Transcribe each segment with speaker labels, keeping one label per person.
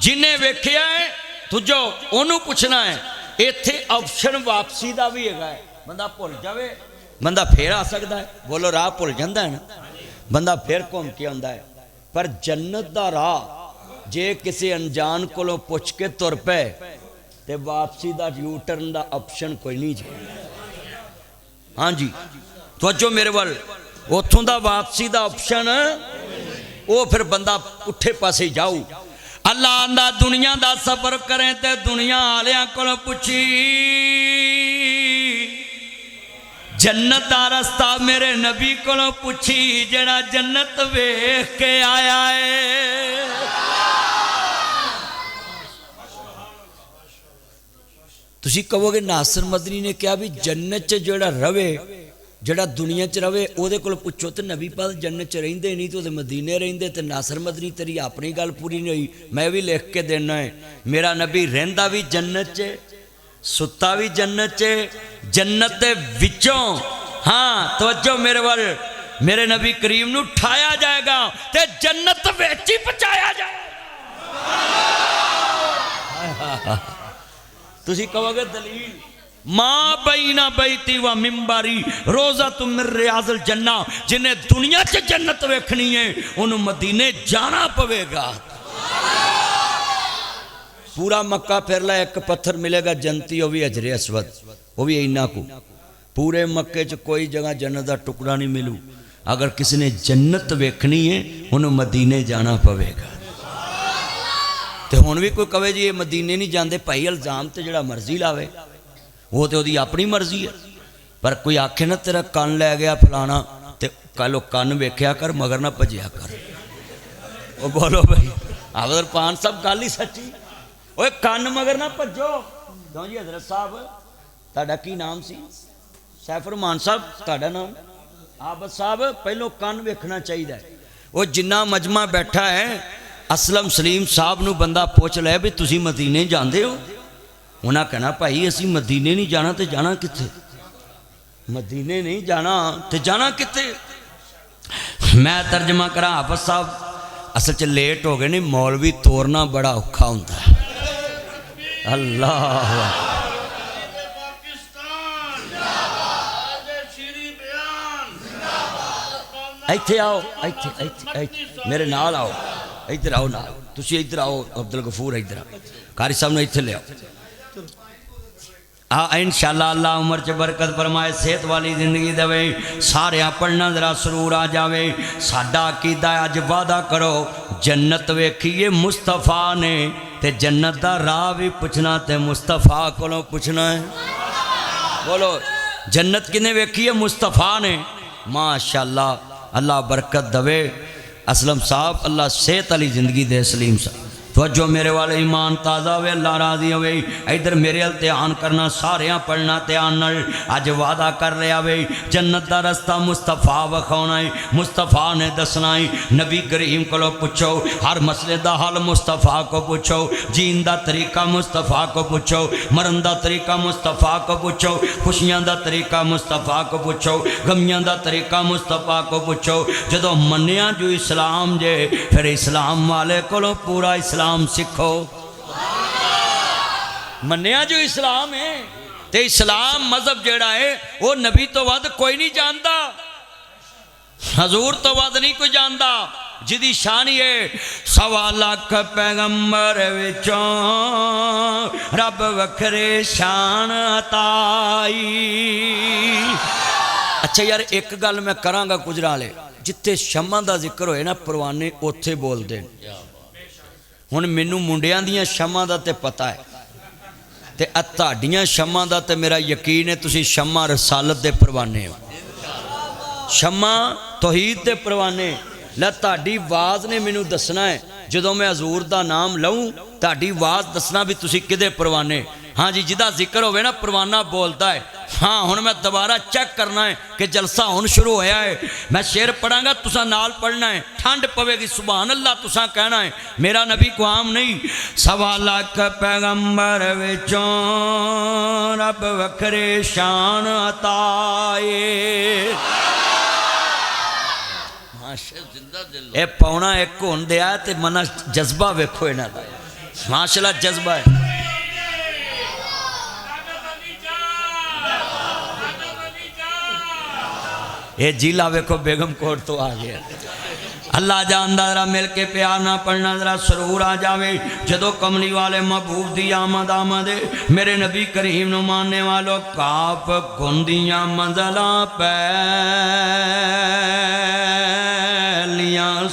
Speaker 1: जिन्हें वेख्या है तुझो ओनू पुछना है। इत्थे ऑप्शन वापसी का भी है, बंदा भुल जाए बंदा फिर आ सकता है। बोलो राह भुल जाता है ना, बंदा फिर घूम के आता है। पर जन्नत का राह जे किसी अनजान को पुछ के तुर पे तो वापसी का यू टर्न का ऑप्शन कोई नहीं जी। हाँ जी तवज्जो मेरे वाल, उतों का वापसी का ऑप्शन वो फिर बंदा पुठे पासे जाऊ। अल्लाह आंदा दुनिया का सफर करें तो दुनिया वालियां को पुछी जन्नत का रास्ता मेरे नबी को पुछी जड़ा जन्नत वेख के आया है। तुसी कहोगे नासिर मदनी ने कहा भी जन्नत च जड़ा रवे जड़ा दुनिया च रवे ओदे कोल पुछो तो नबी पाक जन्नत च रहिंदे नहीं तो मदीने रहिंदे। तो नासिर मदनी तेरी अपनी गल पूरी नहीं हुई, मैं भी लिख के देना है। मेरा नबी रहिंदा भी जन्नत च सुता भी जन्नत च जन्नत दे विचों। हाँ तवज्जो मेरे वाल, मेरे नबी करीम नू उठाया जाएगा ते जन्नत विच ही पहुंचाया जाएगा। तुसी कहोगे दलील मां बैना बैती व मिंबारी रोजा तुम मिर रियाजुल जन्ना। जिन्हें दुनिया च जन्नत वेखनी है उन्हें मदीने जाना पवेगा। पूरा मक्का फिर ला एक पत्थर मिलेगा जनती, वो भी हजरे असवद, वो भी इन्ना को। पूरे मक्के च कोई जगह जन्नत का टुकड़ा नहीं मिलू। अगर किसी ने जन्नत वेखनी है उन्हें मदीने जाना पवेगा। तो हुण भी कोई कहे जी ये मदीने नहीं जाते, भाई इल्जाम तो जड़ा मर्जी लावे, वो तो वही अपनी मर्जी है। पर कोई आखे ना तेरा कन लै गया फलाना, तो कल कन वेख्या कर मगर ना भजिया कर। वो बोलो भाई अवदर पान साहब गल ही सच्ची, ओए कन मगर ना भजो। क्यों जी हजरत साहब तुहाडा की नाम सी? सैफुरमान साहब तुहाडा नाम? आबद साहब पहलों कन वेखना चाहिए। वो जिन्ना मजमा बैठा है असलम सलीम साहब नू बंदा पुछ लै भी तुसी मदीने जाते हो, उन्हें कहना भाई असी मदीने नहीं जाना तो जाना कित्थे? मदीने नहीं जाना तो जाना कित्थे? मैं तर्जमा करा हाफिज साहब असल च लेट हो गए नहीं, मौलवी तोड़ना बड़ा औखा होता है। अल्लाह इत्थे आओ, इत्थे मेरे नाल आओ, इधर आओ ना, तुसी इधर आओ अब्दुल गफूर इधर आओ, कारी साहब ने इत्थे ले आओ। इंशाअल्लाह अल्लाह उम्र च बरकत फरमाए, सेहत वाली जिंदगी देवे, सारे पढ़ना जरा सरूर आ जावे। साडा अकीदा अज वादा करो जन्नत वेखीए मुस्तफा ने ते जन्नत दा राह भी पुछना ते मुस्तफा कोलों पुछना है। बोलो जन्नत किने वेखीए? मुस्तफा ने। माशाअल्लाह अल्लाह बरकत दवे। असलम साहब अल्लाह सेहत वाली जिंदगी दे। सलीम साहब तवज्जो मेरे वाले, ईमान ताज़ा हो, अल्लाह राजी हो। इधर मेरे अल ध्यान करना, सारे पढ़ना ध्यान नाल। अज वादा कर लिया वे जन्नत का रस्ता मुस्तफा विखाना है, मुस्तफा ने दसना है। नबी करीम को पुछो, हर मसले का हल मुस्तफा को पूछो, जीन का तरीका मुस्तफा को पूछो, मरन का तरीका मुस्तफा को पूछो, खुशियां का तरीका मुस्तफा को पूछो, गमियां का तरीका मुस्तफा को पूछो। जदों मन्निया जो इस्लाम जे फिर इस्लाम वाले को पूरा इस्लाम सिखो। मन्निया जो इस्लाम है ते इस्लाम मजहब जेड़ा है वो नबी तो वध कोई नहीं जानता, हजूर तो वध नहीं कोई जानता। जिदी शान है 1.25 लाख पैगंबर विचों रब वखरे शान अताई। अच्छा यार एक गल मैं करांगा गुजराले, जिथे शमा का जिक्र होए ना परवाने उत्थे बोलते। हुण मैनू मुंडियां दियां शमा का तो पता है, ते तुहाडियां शमा का तो मेरा यकीन है तुसी शमा रसालत के परवाने हो, शमा तौहीद के परवाने। लै तुहाडी आवाज़ ने मैनू दसना है जदों मैं हजूर का नाम लऊँ, तुहाडी आवाज़ दसना भी तुसी किदे परवाने। हाँ जी जिदा जिक्र होवे ना परवाना बोलता है। हाँ हुण मैं दोबारा चेक करना है कि जलसा हुण शुरू होया है। मैं शेर पढ़ांगा तुसा नाल पढ़ना है, ठंड पवेगी सुभान अल्लाह तुसा कहना है। मेरा नबी को आम नहीं, 1.25 लाख पैगंबर विचों रब वखरे शान अताए। ए पौना एक होण दिया ते मना जज्बा वेखो इन्हां दा। माशाल्लाह जज्बा है। ये जिला वेखो बेगम कोट तो आ गया। अल्लाह जानदा जरा मिल के प्यार ना पढ़ना जरा सरूर आ जावे जदों कमली वाले महबूब दी आमद आमदे मेरे नबी करीम नु मानने वालों काप गुंदियां मंजला पैलियां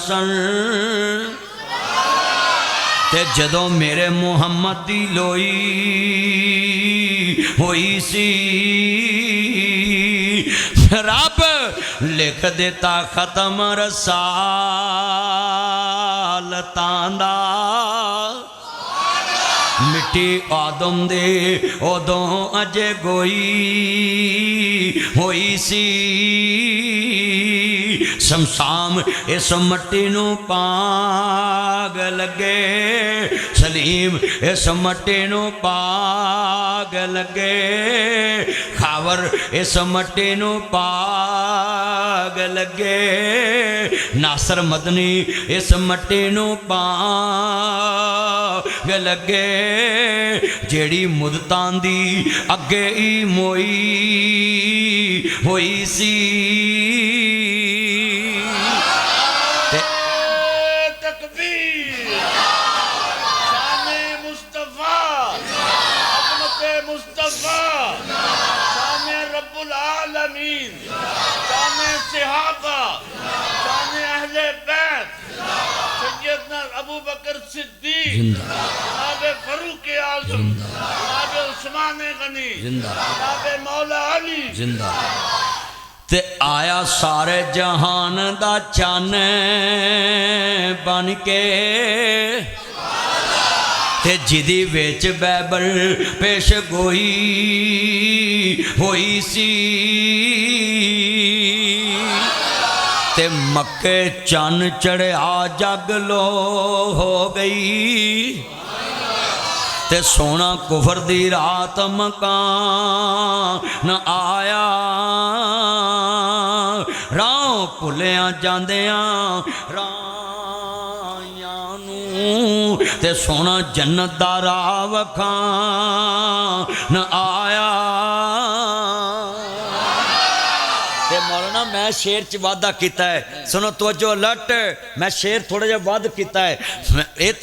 Speaker 1: सन ते जदों मेरे मुहम्मद दी लोई होई सी रब लिख देता खत्म रसालतां दा मिट्टी आदम दे उदों अजे गोई होई सी शमशाम इस मट्टी नू पाग लगे सलीम इस मट्टी नू पाग लगे खावर इस मट्टी नू पाग लगे नासर मदनी इस मट्टी नू पाग लगे जेड़ी मुदतां दी अगे ही मोई होई सी
Speaker 2: अबू बकर सिद्दीक जनाब फरूक आज़म जनाब उस्मान गनी जनाब मौला अली
Speaker 1: जिंदा ते आया सारे जहान दा चन्न बन के ते जिदी विच बैबल पेश गोई होई सी ते मक्के चन्न चढ़िया जग लो हो गई ते सोना कुफर दी रात मकान आया राह भुलिया जांदियां राहियां नूं ते सोना जन्नत दा राह वखान आया। मौलाना मैं शेर च वादा किया है सुनो तवज्जो अलर्ट मैं शेर थोड़ा जा वाद किया है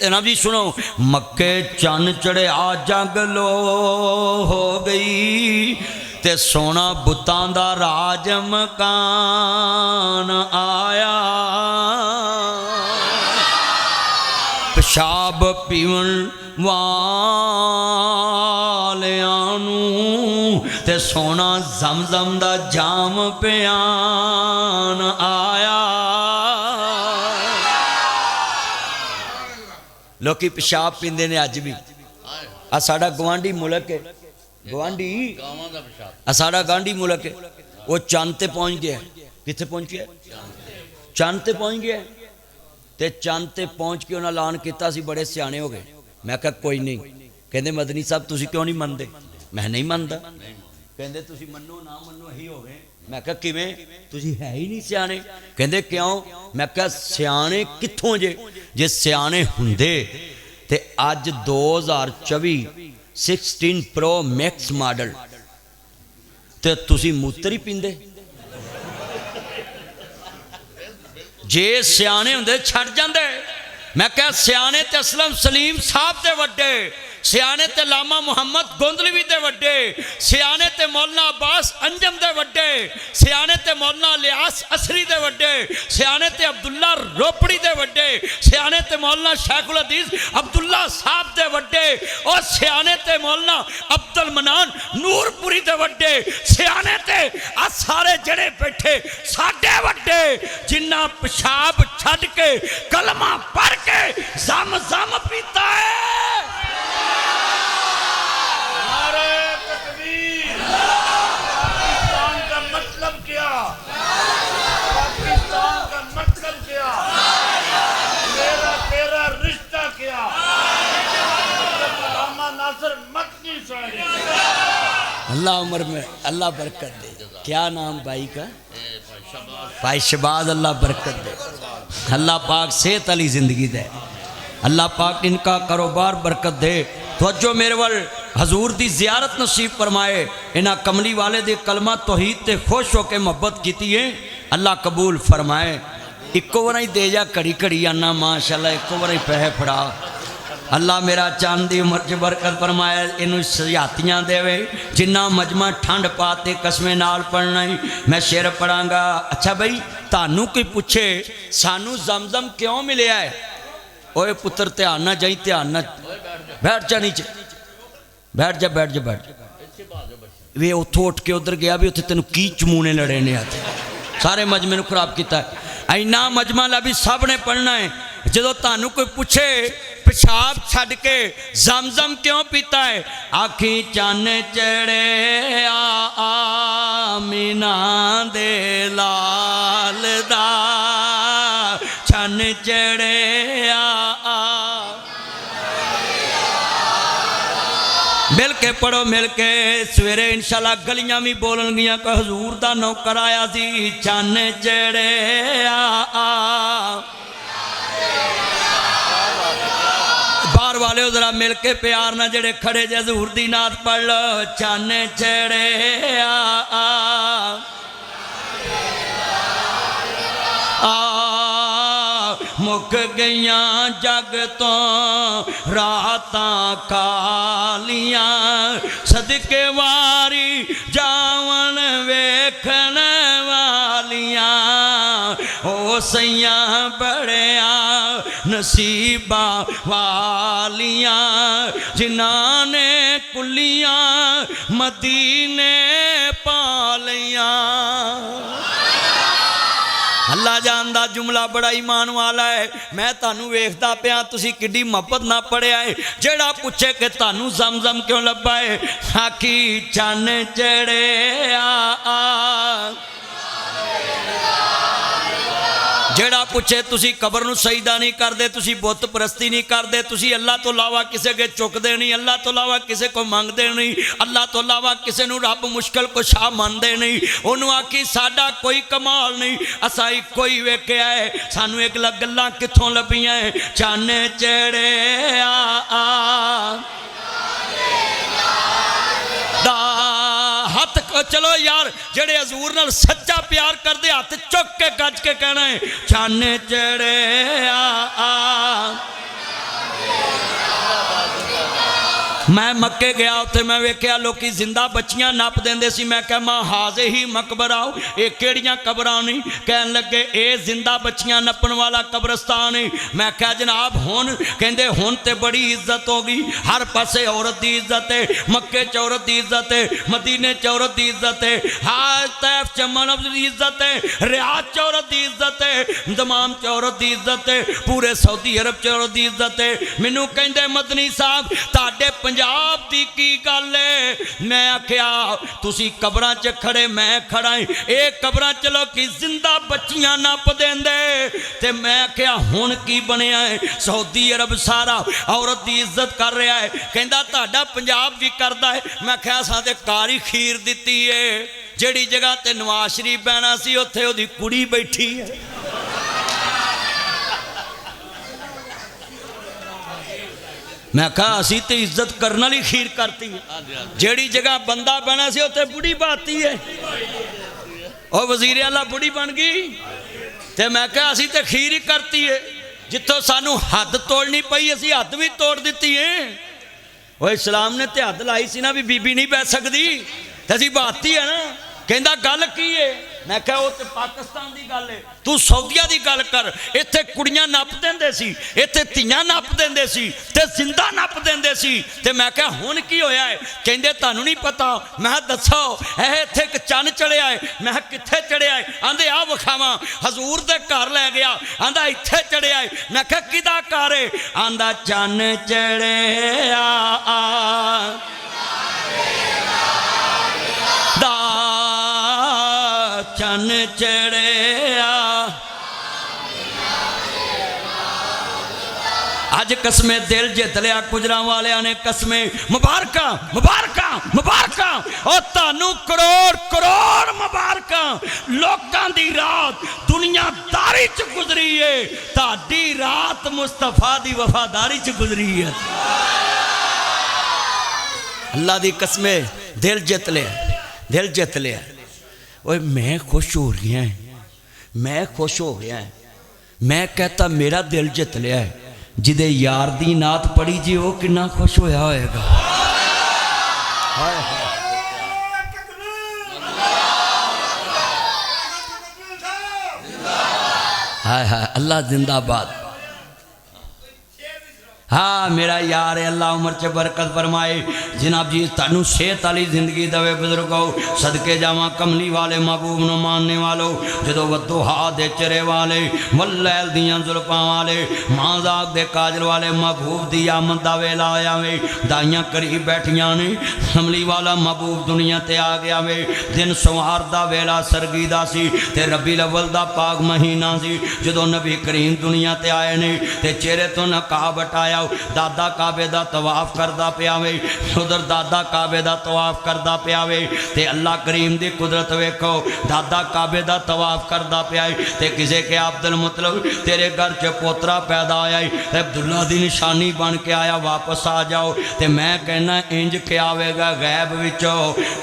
Speaker 1: ना जी सुनो मक्के चन्न चढ़िया जग लो हो गई ते सोना बुतां दा राज मकान आया पेशाब पीवन वालियां नूं ते सोना जमजम दा जाम पियान आया। लोकी पेशाब पींदे ने अज भी आ साडा गवांढी मुल्क है गवांढी आ साडा गांधी मुल्क है वो चंद ते पहुंच गया कित्थे पहुंच गया चंद ते पहुंच गया ते चंद ते पहुंच के उन्हें ऐलान किया सी बड़े सियाने हो गए मैं कहा कोई नहीं कहते मदनी साहब तुसी क्यों नहीं मनते मैं नहीं मनता कहते तुसी मनो ना मनो ही हो गए मैं कहा किवें तुसी है ही नहीं सियाने कहते क्यों मैं कहा सियाने कित्थों जे सियाने हुंदे ते अज 2024 16 प्रो मैक्स मॉडल ते तुसी मूत्र ही पींदे जे सियाने हुंदे छड़ जांदे मैं कहा सियाने ते असलम सलीम साहब दे वड्डे सियाने ते लामा मुहम्मद गोंदलवी दे वड्डे सियाने ते मौलाना अब्बास अंजम दे वड्डे सियाने ते मौलाना लियास असरी दे वड्डे सियाने ते अब्दुल्ला रोपड़ी दे वड्डे सियाने ते मौलाना शेखुल हदीस अब्दुल्ला साहब दे वड्डे और सियाने ते मौलाना अब्दुल मनान नूरपुरी दे वड्डे सियाने ते आ सारे जड़े बैठे साडे वड्डे जिन्ना पेशाब छड़ के कलमा पढ़ के जम जम पीता है। अल्लाह उम्र में अल्लाह बरकत दे। क्या नाम भाई का? भाई शबाज। अल्लाह बरकत दे, अल्लाह पाक सेहत वाली जिंदगी दे। अल्लाह पाक इनका कारोबार बरकत दे। तवज्जो मेरे वाल हजूर दी ज़ियारत नसीब फरमाए। इन्हां कमली वाले दे कलमा तौहीद ते खुश होकर मुहब्बत की है, अल्लाह कबूल फरमाए। इक्को बार ही दे जा, घड़ी घड़ी आना माशाअल्लाह, इक्को बार ही पैसे फड़ा। अल्लाह मेरा चांद दी उम्र च बरकत फरमाए, इनू सयातियाँ देवे। जिन्ना मजमा ठंड पाते कसमें नाल पढ़ना ही मैं शेर पढ़ांगा। अच्छा बई, तानू कोई पूछे सानू जमजम क्यों मिले है? ओए पुत्र ध्यान ना जाई, ध्यान ना, बैठ जा नीचे, बैठ जा बैठ जा बैठ जा। वे उथों उठ के उधर गया भी उत्थे तेन की चमूने लड़े ने आते, सारे मजमे नू खराब किया। इन्ना मजमा ला भी सब ने पढ़ना है। जो तानू कोई पूछे पेशाब छड़ के जमजम क्यों पीता है, आखी चन चढ़े आमीना दे लाल दा, चन चढ़े मिल के पढ़ो, मिल के सवेरे इंशाल्लाह गलियां भी बोलन गियां कि हजूर दा नौकर आया सी, चन चढ़े बाहर वाले जरा मिल के प्यार ना जेड़े खड़े जे हजूर दी नात पढ़ लो, चन चढ़े मुक गईयां जग तो रातां कालियां, सदके वारी जावन वेखण वालियां, ओ सैयां बड़िया नसीबा वालियां, जिन्हां ने कुलियां मदीने पालियां। अल्लाह जानदा जुमला बड़ा ईमान वाला है। मैं तानू वेखदा पिया तुसी किड्डी मुहब्बत ना पढ़िया है। जेड़ा पूछे कि तानू जमजम क्यों लब्बा है, आखी चन चढ़े जेड़ा पूछे तुसी कबर नू सजदा नहीं करदे, तुसी बुत परस्ती नहीं करदे, तुसी अल्लाह तो इलावा किसी के चुकदे नहीं, अल्लाह तो इलावा किसी को मंगदे नहीं, अल्लाह तो इलावा किसी नू रब मुश्किल कुशा मनदे नहीं, उन्होंने आखी साडा कोई कमाल नहीं, असा इक्को ही वेख्या है, सानू एक गल्लां कित्थों लभियां है, चन चढ़े हथ। चलो यार जेड़े हजूर नाल सच्चा प्यार करते हाथ चुक के गज के कहना है, चन चढ़े मैं मक्के गया, उत्थे मैं वेख्या लोकी जिंदा बच्चियां नप देंदे सी। मैं कहा मां हाजे ही मकबरा आओ, ये केड़ियां कबरां नहीं? कहन लगे ये जिंदा बच्चियां नपन वाला कब्रस्तान है। मैं कहा जनाब हुण? कहंदे हुण ते बड़ी इज्जत हो गई, हर पासे औरत की इज्जत है, मक्के च औरत की इज्जत है, मदीने च औरत की इज्जत है, हाज तैफ च मनब की इज्जत है, रियाज च औरत की इज्जत है, दमाम च औरत की इज्जत है, पूरे सऊदी अरब च औरत की इज्जत है। मैनू कहंदे मदनी साहब तुहाडे पंजाब दी की गल है? मैं आख्या तुसी कबरां च खड़े, मैं खड़ा ही, ये कबरां च लोकी जिंदा बच्चियां नप देंदे, ते मैं आख्या हुण की बनिया है? सऊदी अरब सारा औरत की इज्जत कर रहा है। कहंदा तुहाडा पंजाब भी करदा है। मैं आख्या असां ते कारी खीर दित्ती है, जिहड़ी जगह ते नवाज शरीफ बहना सी उत्थे ओहदी कुड़ी बैठी है। मैं कहा असी तो इज्जत करने वाली खीर करती है, जेड़ी जगह बंदा बना सी उत्थे बुढ़ी बाती है, और वजीर आला बुढ़ी बन गई। तो मैं कहा असी तो खीर ही करती है, जितों सानू हद तोड़नी पई असी हद भी तोड़ दी है। वो इस्लाम ने तो हद लाई सी ना भी बीबी नहीं बह सकती, तो असी बाती है ना। कहंदा गल की है? मैं कहा वो तो पाकिस्तान की गल है, तू सऊदिया की गल कर। इत्थे कुड़ियां नप देंदे सी, इत्थे धीआं नप देंदे सी, ते जिंदा नप देंदे सी। ते मैं कहा हुण की होया है? कहंदे तुहानू नहीं पता। मैं दसो इत्थे एक चन चढ़िया है। मैं कित्थे चढ़िया है? आंदे आ विखावां, हजूर दे घर लै गया। आंदा इत्थे चढ़िया है। मैं कहा किदा घर है? आंदा चन चढ़िया चन चढ़िया अज कसमें दिल जित लिया गुजरां वालियां ने कसमें मुबारक मुबारक मुबारक और तानू करोड़ करोड़ मुबारक लोकां दी रात दुनियादारी च गुजरी है ताडी रात मुस्तफा दी वफादारी च गुजरी है अल्लाह दी कसमें दिल जित लिया ओए मैं खुश हो रही है मैं खुश हो गया मैं कहता मेरा दिल जित लिया है जिदे यार दी नात पढ़ी जी वो कितना खुश होया होएगा हाय हाय अल्लाह जिंदाबाद हाँ मेरा यार है अल्लाह उम्र च बरकत फरमाए जनाब जी तानू सेहत वाली जिंदगी दवे बुजुर्गो सदके जावा कमली वाले महबूब नू मानने वालों जदों वदुहा दे चेहरे वाले वल्लैल दियां जुल्फां वाले माज़ाक दे काजल वाले महबूब दी आमद दा वेला आया वे दाइयां करीब बैठियां ने कमली वाला महबूब दुनिया ते आ गया वे दिन सवार दा वेला सरगी दा सी ते रबीउल अव्वल दा पाक महीना सी जदों नबी करीम दुनिया ते आए ने ते चेहरे तो नकाब हटाया दादा काबे दा तवाफ करदा पिया वे उधर दादा काबे दा तवाफ करदा पिया वे ते अल्लाह करीम दी कुदरत वेखो दादा काबे दा तवाफ करदा पिया ते किसे के अब्दुल मुतलब तेरे घर च पोतरा पैदा होया ते अब्दुल्ला दी निशानी बन के आया वापस आ जाओ ते मैं कहना इंज के आवेगा गैब विचों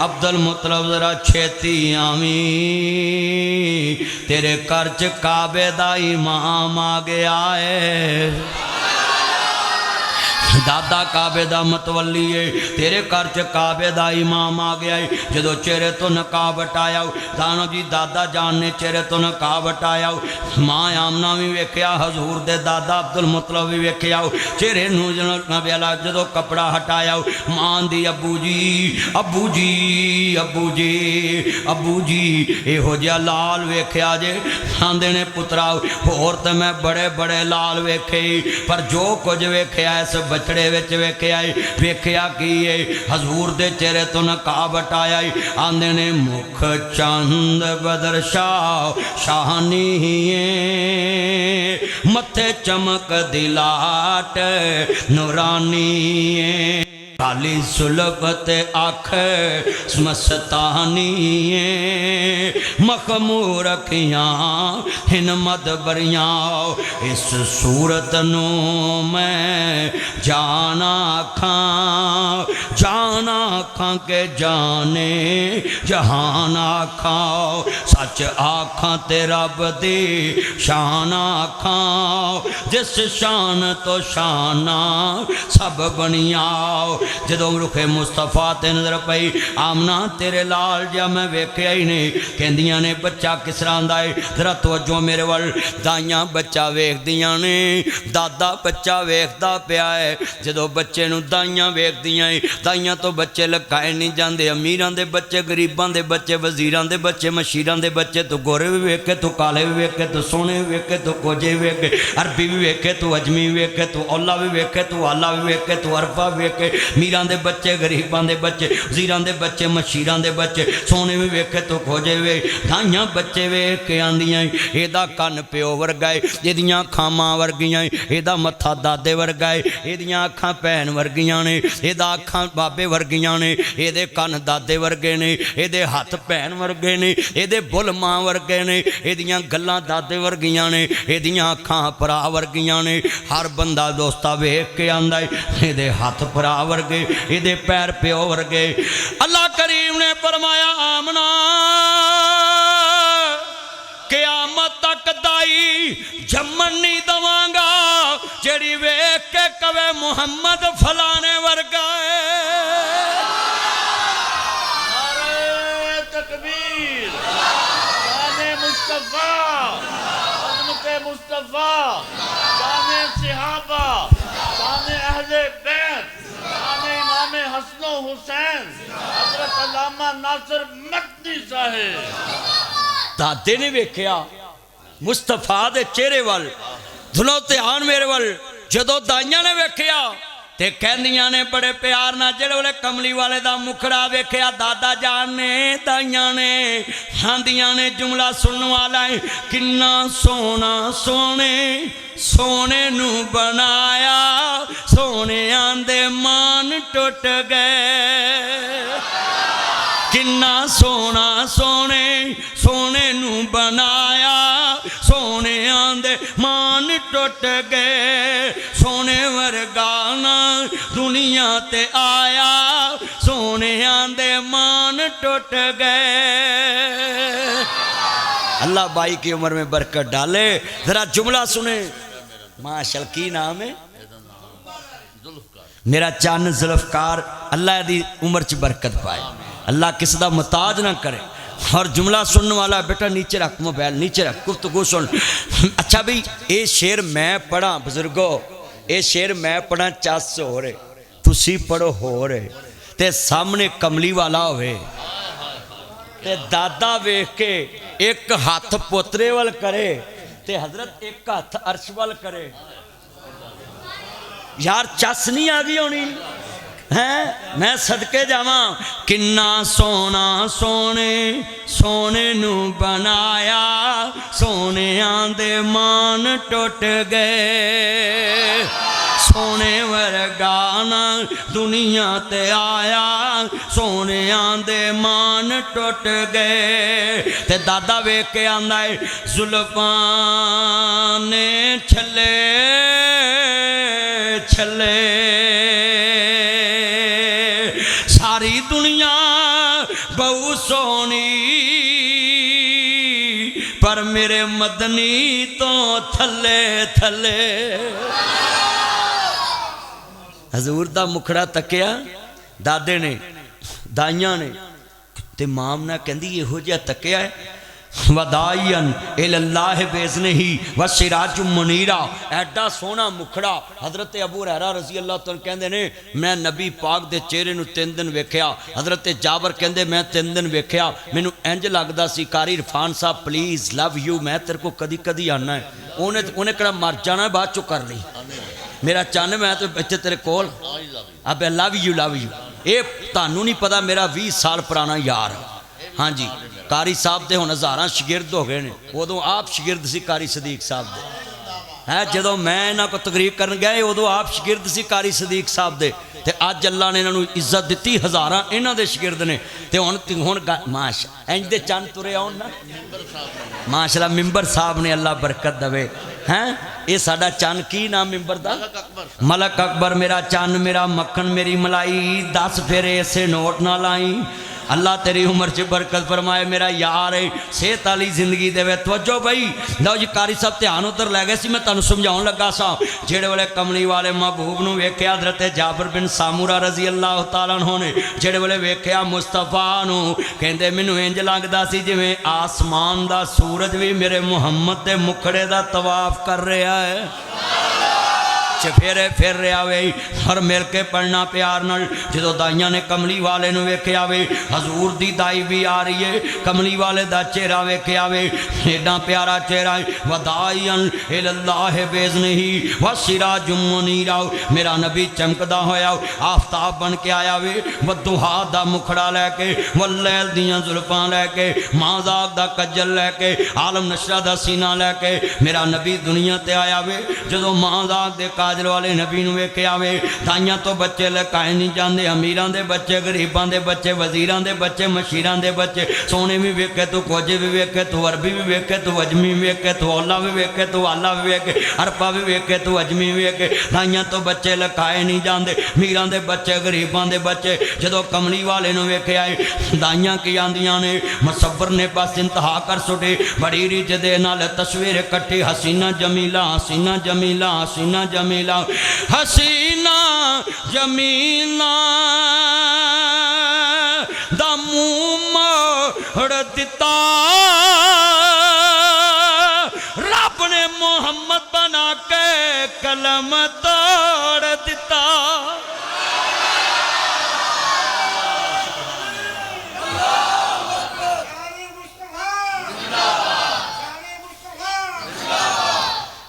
Speaker 1: अब्दुल मुतलब जरा छेती आवी तेरे घर च काबे दा इमाम आ गया है दादा काबे दा मतवली है तेरे घर च काबे दा इमाम आ गया है जदों चेहरे तो नकाब हटाया दानो जी दादा जान ने चेहरे तो नकाब हटाया मां आमना भी वेख्या हजूर दे दादा अब्दुल मुतलब भी वेख्या चेहरे नू वेला जदों कपड़ा हटाया मां दी अबू जी अबू जी अबू जी अबू जी इहो जिहा लाल वेख्या जे आंदे ने पुत्रा होर ते मैं बड़े बड़े लाल वेखे पर जो कुछ वेख्या इस बचड़े विच वेख्या वेख्या की है हजूर दे चेहरे तो नकाब हटाया आंदे ने मुख चंद बदर शाह शाहनी मथे चमक दिलाट नूरानी काली सुलभत आख मस्तानी मखमूर अखियां हिन मद बरियां इस सूरत नू मैं जाना खां के जाने जहान आखां सच आखां ते रब दी शान आखां जिस शान तो शाना सब बनिया जदों रुखे मुस्तफा ते नजर पई आमना तेरे लाल जा मैं वेख्या ही नहीं कहंदियां ने बच्चा किस तरह दा है जरा तवज्जो मेरे वल दाइयां बच्चा वेखदियां ने दादा बच्चा वेखदा पिया है जदों बच्चे नू दाइयां वेखदियां दाइयां तो बच्चे लकाए नहीं जाते अमीरां दे बच्चे गरीबां दे बच्चे वजीरां दे बच्चे मशीरां दे बच्चे तू गोरे भी वेखे तू काले भी वेखे तू सोहने भी वेखे तू कोजे भी वेखे अरबी भी वेखे तू अजमी भी वेखे तू औला भी वेखे तू आला भी वेखे तू अरबा भी वेखे मीरां दे बच्चे गरीबां दे बच्चे वजीरां दे बच्चे मशीरां दे बच्चे सोने भी वेखे तो खोजे वे दाइयां बच्चे वेख के आंदियां एदा कन प्यो वर्गा है एदियां अखां मां वर्गियां एदा मत्था दादे वर्गा है एदियां अखां भैन वर्गियां ने एदा अखां बाबे वर्गियां ने एदे कन दादे वर्गे ने एदे हत्थ भैन वर्गे ने एदे बुल मां वर्गे ने एदियां गल्लां दादे वर्गियां ने एदियां अखां भरा वर्गियां ने हर बंदा दोस्ता वेख के आंदा है एदे हत्थ भरा वर्गे इहदे पैर प्यो वर्गे अल्लाह करीम ने फरमाया आमना क़यामत तक दाई जम्मन नहीं दवांगा जेड़ी वेख के कवे मुहम्मद फलाने वर्गा है
Speaker 2: नारे तकबीर शाने मुस्तफा अज़मत मुस्तफा शाने सहाबा शाने अहले बैत हसनो हुसैन हजरत अल्लामा नासिर मदनी साहिब
Speaker 1: दादे ने वेख्या मुस्तफा दे चेहरे वल धुलो ध्यान मेरे वल जदों दाइयां ने वेख्या ते कहंदियां ने बड़े प्यार ना जेड़े वाले कमली वाले दा मुखड़ा वेख्या दादा जान ने दाइयां ने आंदियां ने जुमला सुनने वाला है किन्ना सोना सोने सोने नू बनाया टुट गए। किन्ना सोना सोने सोने नू बनाया, सोने आंदे मान टुट गए। सोने वर्गा ना दुनिया ते आया, सोने आंदे मान टुट गए। अल्लाह बाई की उम्र में बरकत डाले। जरा जुमला सुने। माशाअल्लाह की नाम है? मेरा चन्न जुल्फकार। अल्लाह दी उम्र च बरकत पाए, अल्लाह किसी का मुताज ना करे। और जुमला सुनने वाला बेटा नीचे रख, मोबाइल नीचे रख, गुफ्तगू सुन। अच्छा भाई ये शेर मैं पढ़ा बुजुर्गो, ये शेर मैं पढ़ा चस हो रहे, तुसी पढ़ो हो रहे, ते सामने कमली वाला होवे ते दादा वेख के एक हाथ पोतरे वाल करे ते हजरत एक हाथ अर्श वाल करे। यार चस नहीं आ गई होनी है। मैं सदके जावा। किन्ना सोना सोने सोने नू बनाया, सोने आंदे मान टुट गए। सोने वर्गा ना दुनिया ते आया, सोने आंदे मान टुट गए। ते दादा वेख के आंदा है जुल्फां ने छले छले, सारी दुनिया बहु सोनी, पर मेरे मदनी तो थले थले। हजूर दा मुखड़ा तकिया दादे ने दाइयां ने ते माम ना कहंदी इहो जिहा तकिया है। वदायन इल्लाह बेज़ने ही व सिराज मुनीरा। एडा सोहना मुखड़ा। हजरत अबू हुरैरा रज़ी अल्लाह तआला कहंदे ने मैं नबी पाक दे चेहरे नूं 3 दिन वेख्या। हजरत जाबर कहंदे मैं 3 दिन वेख्या, मैनूं इंज लगदा सी कारी इरफान साहब प्लीज़ लव यू, मैं तेरे को कदी कदी आना है। उन्हें कड़ा मर जाना बाद चो कर ली मेरा चन्न, मैं तो इत्थे तेरे कोल अब लव यू लव यू। ये तुहानूं नहीं पता मेरा 20 साल पुराना यार। हाँ जी कारी साहब दे हुण हज़ारां शागिर्द हो गए ने, उदों आप शागिर्द सी कारी सदीक साहब दे है। जदों मैं इन्हां को तकरीर करन गए उदों आप शागिर्द सी कारी सदीक साहब दे, ते अज अल्लाह ने इन्हां नूं इज्जत दित्ती, हज़ारां इन्हां दे शागिर्द ने। ते हुण माशा इंज दे चंद तुरे आउण ना माशाअल्लाह। मिंबर साहब ने अल्लाह बरकत दवे हैं। ये साडा चन्न की नाम मिंबर दा? मलक अकबर। मेरा चन्न मेरा मक्खन मेरी मलाई, 10 फेरे ऐसे नोट ना लाई। अल्लाह तेरी उम्र च बरकत फरमाए। मेरा यार है सेहत वाली जिंदगी देवे। तवज्जो भाई लो जी कारी साहब ध्यान उधर लै गए सी, मैं तुहानूं समझाउण लगा सा। जेड़े वेले कमली वाले महबूब नूं वेख्या हज़रत जाबर बिन सामुरा रज़ी अल्लाह तआला अन्हु ने, जेड़े वेले वेख्या मुस्तफा नूं, कहंदे मैनूं इंज लगदा सी जिवें आसमान दा सूरज भी मेरे मुहम्मद दे मुखड़े दा तवाफ कर रहा है। चफेरे फिर रहा वे और मिल के पढ़ना प्यार नाल। जो दाइयां ने कमली वाले नूं वेख्या वे, हजूर दी दाई भी आ रही है, कमली वाले दा चेहरा वेख्या वे, एडा प्यारा चेहरा है। वदायन इल्लाह बेज़ने ही व सिराजुम मुनीरा। मेरा नबी चमकदा होया आफ्ताब बन के आया वे, वदुहा दा मुखड़ा लैके, वलैल दियां जुल्फां लैके, माज़ाक दा कज्जल लैके, आलम नशरा दा सीना लैके मेरा नबी दुनिया ते आया वे। जो माज़ाक दे काजल वाले नबी नूं वेख्या वे, ताइयां तो बच्चे लकाए नहीं जाते, अमीरां दे बच्चे, गरीबां दे बच्चे, वजीरां दे बच्चे, मशीरां दे बच्चे, सोने भी वेखे तू, कुछ भी वेखे तू, अरबी भी वेखे तू, अजमी भी वेखे तू, औला भी वेखे तू, आला भी वेखे, अरबा भी वेखे तू, अजमी भी वेखे। ताइयां तो बच्चे लकाए नहीं जाते, मीरां दे बच्चे, गरीबां दे बच्चे। जदों कमली वाले नूं वेख्या है, दाइयां की आंदियां ने, मुसव्वर ने बस इंतहा कर सुटी, बड़ी रीझ दे नाल तस्वीर कट्ठी, हसीना जमीला, हसीना जमीला, हसीना जमीला, हसीना जमीला दा मूंह मोड़ दिता रब ने, मोहम्मद बना के कलम तोड़ दिता।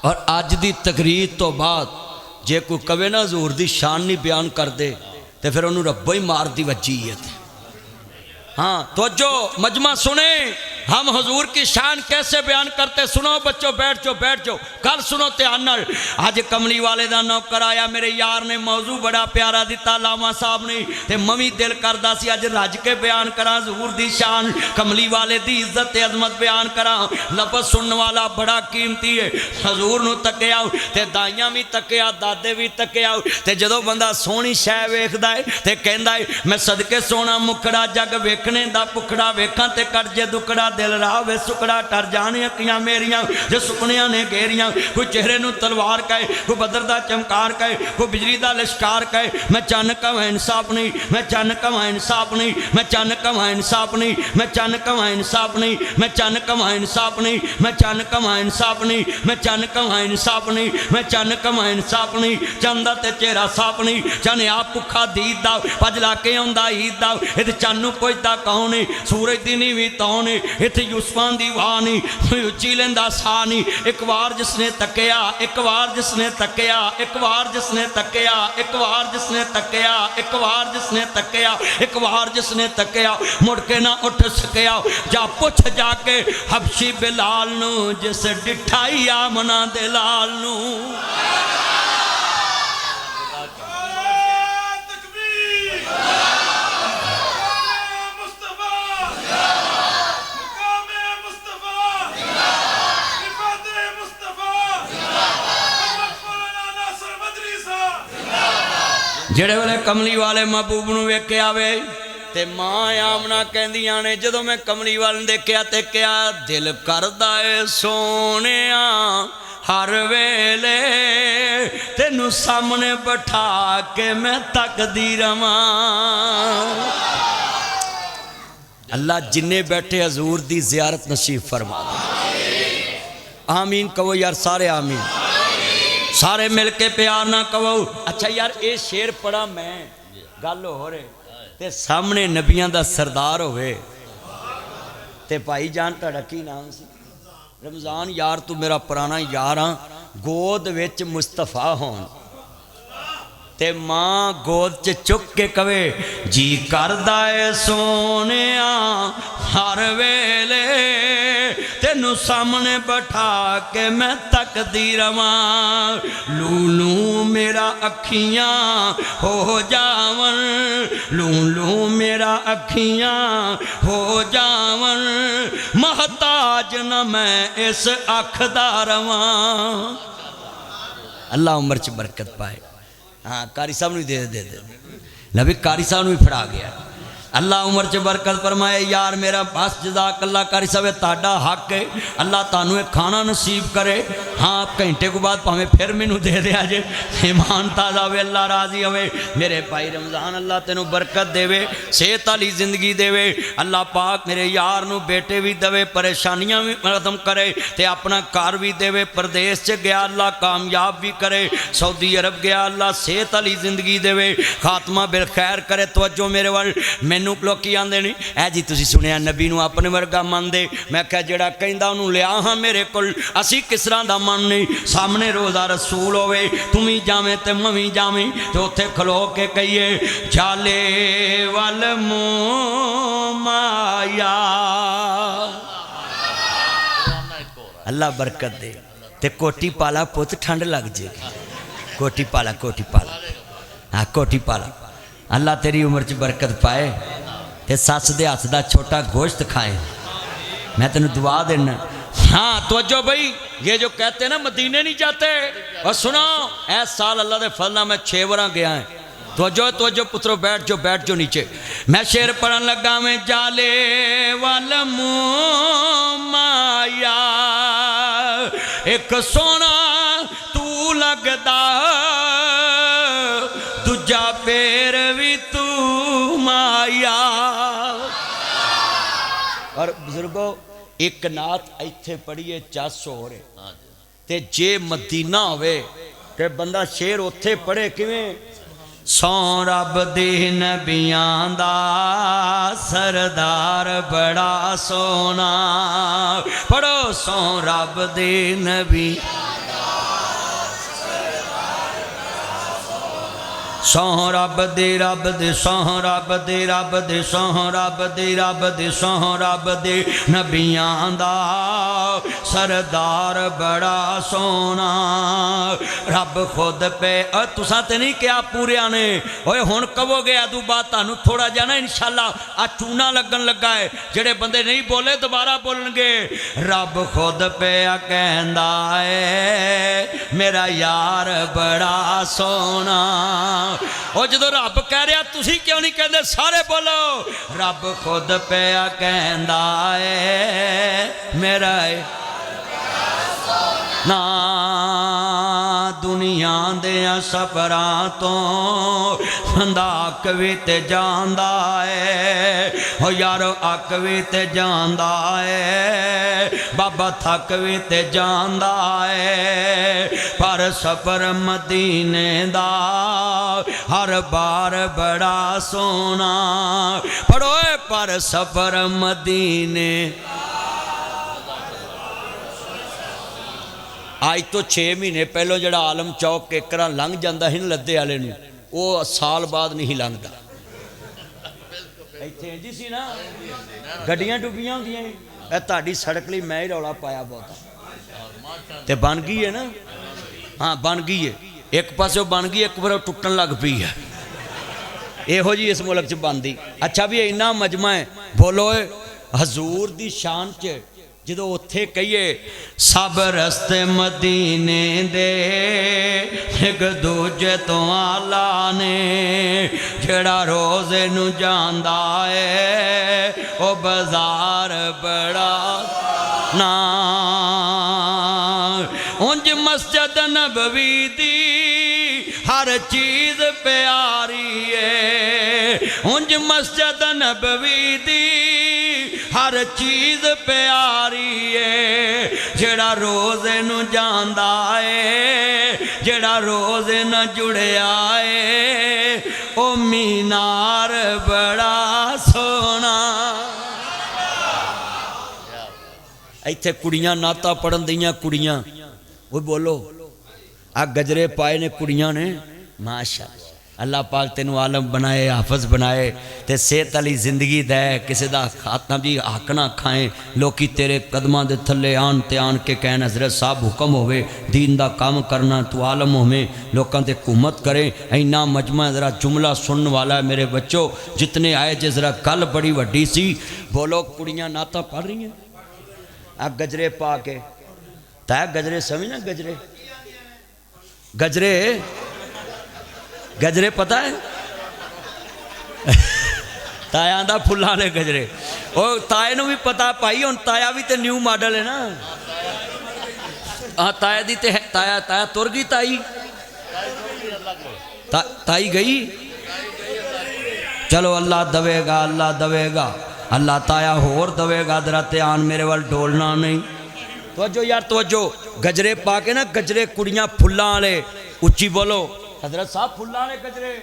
Speaker 1: और अज की तकरीर तो बाद जे कोई कवे ना हजूर की शान नहीं बयान कर दे तो फिर उन्होंने रब्बो ही मार दी वजी है। हाँ तो जो मजमा सुने हम हुजूर की शान कैसे बयान करते, सुनो बच्चों, बैठ जाओ बैठ जाओ, कल सुनो ध्यान नाल। अज कमली वाले का नौकर आया, मेरे यार ने मौजू बड़ा प्यारा दिता लामा साहब ने, ते मवी दिल करदा सी अज रज के बयान करा हुजूर दी शान, कमली वाले दी इज्जत ते अजमत बयान करा। लफ्ज़ सुनने वाला बड़ा कीमती है। हजूर नूं तकिया ते दाइयां भी तकिया, दादे भी तकिया, ते जदों बंदा सोहनी शै वेखदा है ते कहंदा है मैं सदके सोना मुखड़ा जग वेखने दा भुखड़ा वेखां ते कट जे दुखड़ा दिल राह वे सुकड़ा टर जाने अखियां मेरियां जे सुपनियां ने घेरियां। कोई चेहरे नूं तलवार कहे, कोई बदर दा चमकार कहे, कोई बिजली दा लिशकार कहे, मैं चन्न कवां इंसाफ नहीं, मैं चन्न कवां इंसाफ नहीं, मैं चन्न कवां इंसाफ नहीं, मैं चन्न कवां इंसाफ नहीं, मैं चन्न कवां इंसाफ नहीं, मैं चन्न कवां इंसाफ नहीं, मैं चन्न कवां इंसाफ नहीं, मैं चन्न कवां इंसाफ नहीं। चंदा ते चेहरा साफ नहीं, चन्न आप भुखा दीद दा भज ला के आउंदा ईद दा, इत्थे चन्न पुछदा कौन है, सूरज दी नीवी तौन है, इत्थे यूसुफां दी वाह नहीं, कोई उच्ची लैंदा साह नहीं। एक बार जिसने तकिया, एक बार जिसने तकिया, एक बार जिसने तकिया, एक बार जिसने तकिया, एक बार जिसने तकिया, एक बार जिसने तकिया मुड़ के ना उठ सकिया। जा पुछ जाके हबशी बिलाल नू जिस डिठाई आमना दे लाल नू। जेड़े वेले कमली वाले महबूब नूं वेख्या वे ते मां आमना कहंदियां ने जदों मैं कमली वाले देखिया ते क्या दिल करदा है सोनिया हर वेले तेनू सामने बैठा के मैं तकदी रवां। अल्लाह जिन्ने बैठे हजूर दी जियारत नसीब फरमा। आमीन कहो यार सारे, आमीन सारे मिल के प्यार ना कहो। अच्छा यार ये शेर पढ़ा मैं, गल हो रहे ते सामने नबियां दा सरदार होवे ते भाई जान तुहाडा की नाम सी? रमज़ान यार तू मेरा पुराना यार हाँ, गोद विच मुस्तफा होन ते मां गोद च चुक के कवे जी करदा है सोनिया हर वेले तेनू सामने बैठा के मैं तकदी रवां। लूलू मेरा अखियां हो जावन, लूलू मेरा अखियां हो जावन, महताज न मैं इस अख दा रवां। अल्लाह उम्र च बरकत पाए। हाँ कारी साहब नूं दे दे दे लभी कारी साहब नूं भी फड़ा गया। अल्लाह उम्र च बरकत फरमाए। यार मेरा बस जज़ाक अल्लाह कारी साहब ताड़ा हक है, अल्लाह तानू एक खाना नसीब करे। हाँ घंटे को बाद भावें फिर मैनू दे दिया जे, ईमान ताज़ा होवे, अल्लाह राजी होवे। मेरे भाई रमज़ान अल्लाह तेनू बरकत देवे, सेहत वाली जिंदगी देवे। अल्लाह पाक मेरे यार नू बेटे भी देवे, परेशानियां भी खत्म करे ते अपना घर भी देवे। प्रदेश च गया अल्लाह कामयाब भी करे, सऊदी अरब गया अल्लाह सेहत वाली जिंदगी देवे, खात्मा बिल खैर करे। तवज्जो मेरे वाल मैनू लोग आंदे ने ऐ जी तुसीं सुनिया नबी नूं अपने वर्गा मनदे। मैं क्या जड़ा कहंदा उन्होंने लिया हाँ मेरे कोल, असी किस तरह का मन नहीं। सामने रोज़ा रसूल होवे, तुमी जावें ते मवी जावें तो उत्थे खलो के कहिए जाले वल मुँह माया। अल्लाह बरकत दे ते कोटी पाला पुत ठंड लग जाएगी। कोटी पाला, कोटी पाला, हाँ कोटी पाला। अल्लाह तेरी उम्र च बरकत पाए ते सस दे हथ दा छोटा गोश्त खाए। मैं तेन दुआ देना। हाँ तो जो भाई ये जो कहते ना मदीने नहीं जाते, और सुनो ऐस साल अल्लाह के फल मैं 6 बार गया है। तो जो पुत्रो बैठ जो नीचे। मैं शेर पढ़न लगा में जाले वाल मुँह माया, एक सोना तू लगदा दूजा पेर भी तू माया। और बुजुर्गो एक नात इत्थे पढ़िए 400 हो रहे ते जे मदीना होवे ते बंदा शेर उत्थे पढ़े किवें? सौ रब दे नबियां दा सरदार बड़ा सोना। पढ़ो सौ रब दे नबी सौं रब दे रब दे सौं रब दे रब दे सौं रब दे रब दे सौं रब दे नबियां दा सरदार बड़ा सोना रब खुद पे। तुसा ते नहीं क्या पूरिया ने ओए हुण कहोगे अदू बाद तुहानू थोड़ा जा ना इंशाअल्लाह आ चूना लगन लगा है जेड़े बंदे नहीं बोले दोबारा बोलणगे। रब खुद पे कहंदा है मेरा यार बड़ा सोना। ओ जदों रब कह रहा तुसी क्यों नहीं कहंदे सारे बोलो। रब खुद पे कहंदा है मेरा ना दुनिया दियां सफरां तो बंदा अक भी ते जांदा है। हो यारो अक भी ते जांदा है बाबा थक भी ते जांदा है। पर सफर मदीने दा हर बार बड़ा सोना। पढ़ो पर सफर मदीने। आज तो 6 महीने पहलों जड़ा आलम चौक केकरा लंघ जाता ही लद्दे वाले नूं वो साल बाद नहीं लंघदा। इत्थे इंज सी ना गड्डियां डुबियां होंदियां ए तुहाडी सड़क लई मैं ही रौला पाया बहुता ते बन गई है ना। हाँ बन गई है एक पासे बन गई एक बार टुटन लग पई है। इहो जी इस मुल्क च बनदी। अच्छा भी इन्ना मजमा है बोलो हजूर दी शान च जो उत्थे कहिए सब रस्ते मदीने दे एक दूजे तो आला ने। जेड़ा रोज़े नू जांदा है ओ बाजार बड़ा ना। उंज मस्जिद नबवी दी हर चीज़ प्यारी है। उंज मस्जिद नबवी दी हर चीज़ प्यारी है। जेड़ा रोज़े नू जांदा है जेड़ा रोज़े न जुड़िया है ओ मीनार बड़ा सोना। इत्थे कुड़ियां नाता पढ़न दियां कुड़ियां वो बोलो आ गजरे पाए ने कुड़ियां ने माशाअल्लाह। अल्लाह पाक तेनू आलम बनाए हाफज बनाए ते सेहत वाली जिंदगी दे किसी का खातना भी हक ना खाए। लोकी तेरे कदमां दे थले आन ते आन के कहन हजरत साहब हुक्म होवे दीन दा काम करना तू आलम होवे लोकां ते हुकूमत करे। इन्ना मजमा जरा जुमला सुनने वाला है मेरे बच्चों जितने आए जे जरा गल बड़ी वड्डी सी। बोलो कुड़ियां नाता पढ़ रही हैं आ गजरे पा के तै गजरे समझना गजरे गजरे गजरे पता है ताया दा फुल्लां ने गजरे ओ ताए नूं भी पता भाई हुण ताया भी तो न्यू मॉडल है ना। हाँ ताया दी ते ताया ताया तुर गई ताई ताई गई। चलो अल्लाह दवेगा अल्लाह दवेगा अल्लाह ताया होर दवेगा। जरा ध्यान मेरे वाल डोलना नहीं। तवज्जो यार तवज्जो गजरे पा के ना गजरे कुड़ियां फुल्लां वाले उच्ची बोलो हजरत साहब फुल्लां वाले गजरे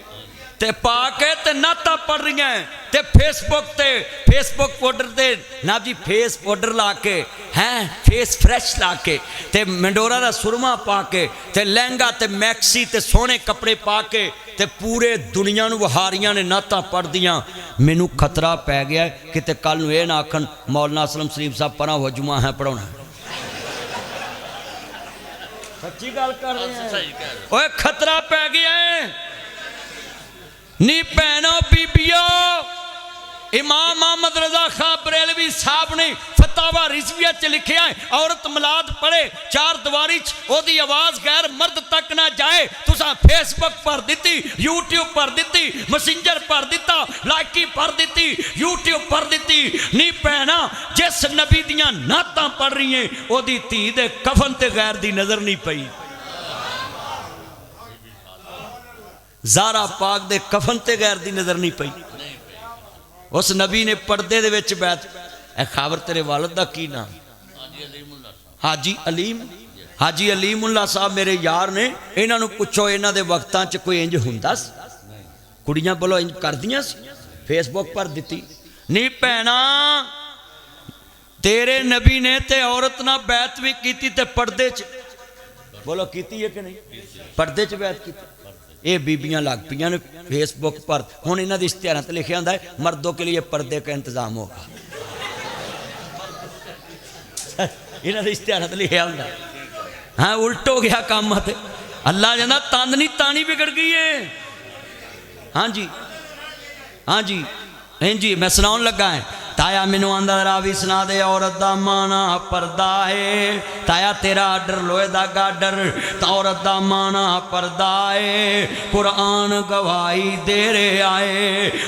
Speaker 1: ते पा के ते नाता पढ़ रही हैं ते फेसबुक पाउडर ते ना जी फेस पाउडर ला के हैं फेस फ्रैश ला के ते मंडोरा दा सुरमा पा के ते लहंगा ते मैक्सी ते सोहने कपड़े पा के ते पूरे दुनिया नूं वहारियां ने नाता पढ़ दियां। मैनू खतरा पै गया किते कल नूं ये ना आखन मौलाना असलम शरीफ साहब परा हो जुमा है पढ़ाउणा। सच्ची गल कर रहे हैं ओए खतरा पै गया है नी भैनों बीबियो। इमाम अहमद रजा खां बरेलवी साहब ने फतावा रिजविया च लिखा है औरत मिलाद पढ़े चार दीवारी ओदी आवाज गैर मर्द तक ना जाए। तुसा फेसबुक पर दी यूट्यूब पर दी मैसेंजर पर दिता लाइकी पर दी यूट्यूब पर दी नी भैना जिस नबी दियां नातां पढ़ रही हैं ओदी धी दे कफन ते गैर दी नजर नहीं पई। ज़ारा पाक दे कफन ते गैर दी नजर नहीं पई। उस नबी ने पर्दे दे विच बैठ ए खबर तेरे वालद दा की नाम हाजी अलीमुल्ला साहब मेरे यार ने। इन्हां नूं पुछो इन्हां दे वक्तां च कोई इंज हुंदा सी कुड़ियां बोलो इंज करदियां सी फेसबुक पर दिती नी भैना तेरे नबी ने ते औरत ना बैत भी कीती ते पर्दे च बोलो कीती है कि नहीं पर्दे च बैत कीती ये बीबियां लग पईयां ने फेसबुक पर हुण इन्हां दे इश्तिहारां ते लिखिया हुंदा है मर्दों के लिए पर्दे का इंतजाम होगा। इन्हां दे इश्तिहारां ते लिखिया हुंदा हाँ उल्ट हो गया काम। ते अल्लाह कहंदा तन नहीं तानी बिगड़ गई है। हाँ जी हाँ जी हाँ जी मैं सुनाउण लगा है। ताया मैनू आंदा रावी सुना दे औरत दा माना पर्दा है। ताया तेरा आडर लोहे दा गाडर तो औरत दा माना पर्दा है। कुरान गवाही दे रे आए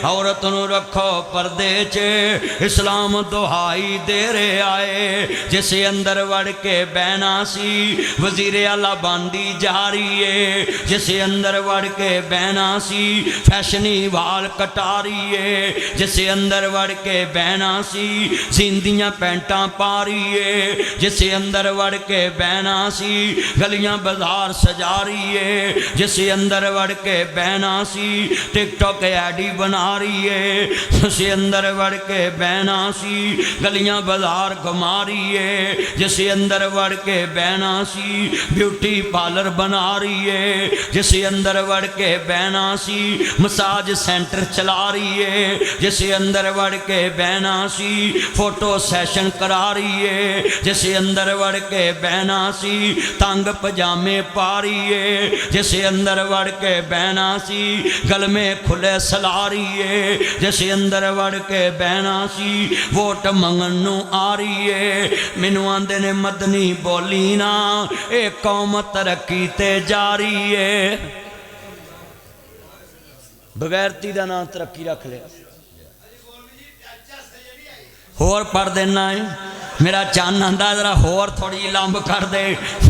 Speaker 1: औरत नू रखो पर्दे च इस्लाम दुहाई दे रे आए। जिसे अंदर वड़ के बहना सी वजीरे आला बांदी जा रही है। जिसे अंदर वड़ के बहना सी फैशनी वाल कटा रही है। जिसे अंदर वड़ के बहना सी सींदियां पैंटा पा रही है। जिसे अंदर वड़ के बहना सी गलियां बाजार सजा रही है। जिसे अंदर वड़ के बहना सी टिकटॉक आईडी बना रही है। जिसे अंदर वड़ के बहना सी गलियां बाजार घुमा रही है। जिसे अंदर वड़ के बहना सी ब्यूटी पार्लर बना रही है। जिसे अंदर वड़ के बहना सी मसाज सेंटर चला रही है। जिसे अंदर वड़ के बहना सी फोटो सैशन करा रही है। जिसे अंदर वड़ के बहना सी तंग पजामे पा रही है। जिसे अंदर वड़ के बहना सी गलमे खुले सला रही है। जिसे अंदर वड़ के बहना सी वोट मंगन नू आ रही है। मैनू आंदे ने मदनी बोली ना ये कौम तरक्की ते जा रही है। बगैरती दा नाम तरक्की रख लिया। होर पढ़ देना है मेरा चन आंदा जरा होर थोड़ी लंब कर दे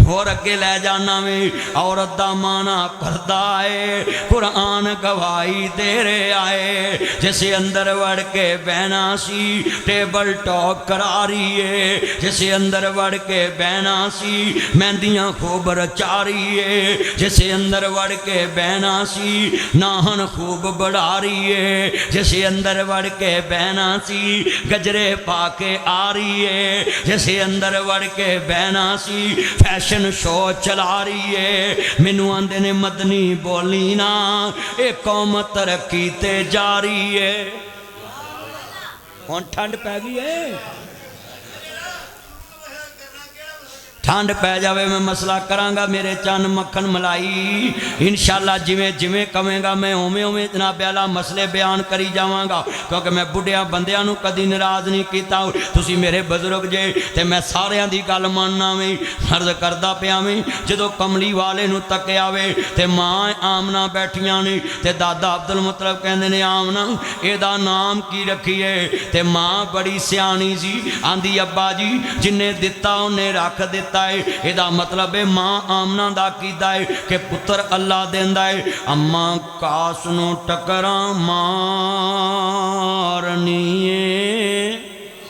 Speaker 1: होर अगे लै जाना वे। औरत दा माना पर्दा है कुरान गवाही दे रे आए। जिसे अंदर वड़ के बहना सी टेबल टॉक करा रही है। जिसे अंदर वड़ के बहना सी मेहंदियां खूब रचा रही है। जिसे अंदर वड़ के बहना सी नाहन खूब बढ़ा रही है। जिसे अंदर वड़ के बहना सी गजरे पाके आ रही है। जिसे अंदर वड़ के बहना सी फैशन शो चला रही है। मैनू आंदे ने मदनी बोली ना ये कौम तरक्की ते जा रही है। हुण ठंड पै गई है ठंड पै जावे मैं मसला करांगा मेरे चन मक्खन मलाई इंशाअल्लाह जिमें जिमें कवेंगा मैं उवें उवें जनाब आला मसले बयान करी जावांगा क्योंकि मैं बुढ़िया बंदियां नूं कदी नाराज़ नहीं कीता। तुसी मेरे बजुर्ग जे ते मैं सारियां दी गल मानना वे अर्ज करदा पिया वे। जदों कमली वाले नूं तक्या वे ते मां आमना बैठियां ने ते दादा अब्दुल मुतलब कहंदे ने आमना एदा नाम की रखीए ते मां बड़ी सियाणी सी आंदी अब्बा जी जिन्ने दिता उन्ने रख दिता है। एदा मतलब है मां आमना दा कीदा है कि पुत्र अल्लाह देंदा है। अम्मा कास नूं टकरां मारनी है